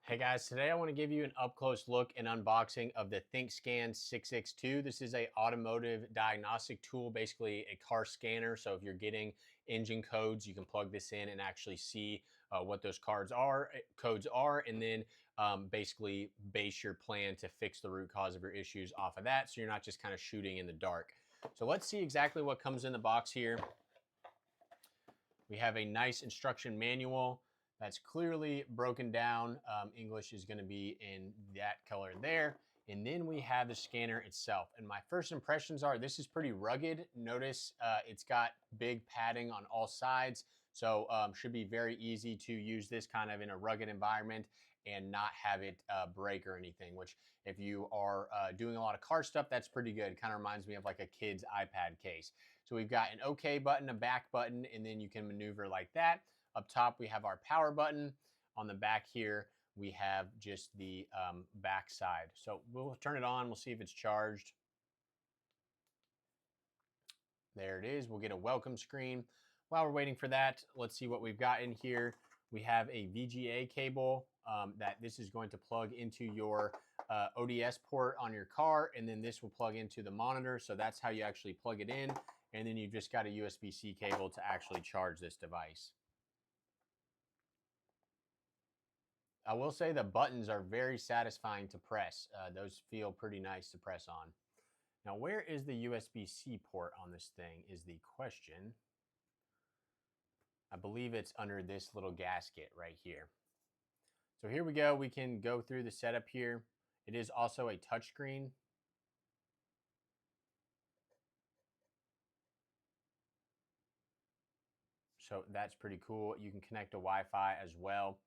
Hey guys, today I want to give you an up-close look and unboxing of the ThinkScan 6X2. This is a automotive diagnostic tool, basically a car scanner. So if you're getting engine codes, you can plug this in and actually see what those codes are, and then basically base your plan to fix the root cause of your issues off of that. So you're not just kind of shooting in the dark. So let's see exactly what comes in the box here. We have a nice instruction manual that's clearly broken down. English is going to be in that color there. And then we have the scanner itself. And my first impressions are this is pretty rugged. Notice it's got big padding on all sides. So should be very easy to use this kind of in a rugged environment and not have it break or anything, which if you are doing a lot of car stuff, that's pretty good. It kind of reminds me of like a kid's iPad case. So we've got an OK button, a back button, and then you can maneuver like that. Up top, we have our power button. On the back here, we have just the back side. So we'll turn it on. We'll see if it's charged. There it is. We'll get a welcome screen. While we're waiting for that, let's see what we've got in here. We have a VGA cable that this is going to plug into your ODS port on your car, and then this will plug into the monitor. So that's how you actually plug it in. And then you've just got a USB-C cable to actually charge this device. I will say the buttons are very satisfying to press. Those feel pretty nice to press on. Now, where is the USB-C port on this thing is the question. I believe it's under this little gasket right here. So here we go. We can go through the setup here. It is also a touchscreen. So that's pretty cool. You can connect to Wi-Fi as well.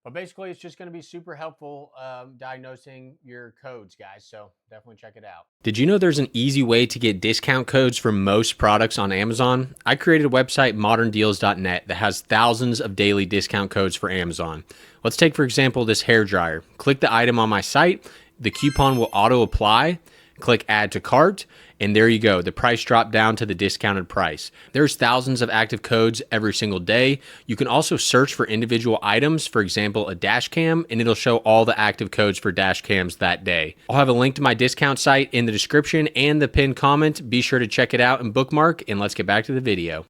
But basically, it's just going to be super helpful diagnosing your codes, guys. So definitely check it out. Did you know there's an easy way to get discount codes for most products on Amazon? I created a website, moderndeals.net, that has thousands of daily discount codes for Amazon. Let's take, for example, this hairdryer. Click the item on my site. The coupon will auto apply. Click add to cart, and there you go. The price dropped down to the discounted price. There's thousands of active codes every single day. You can also search for individual items, for example, a dash cam, and it'll show all the active codes for dash cams that day. I'll have a link to my discount site in the description and the pinned comment. Be sure to check it out and bookmark, and let's get back to the video.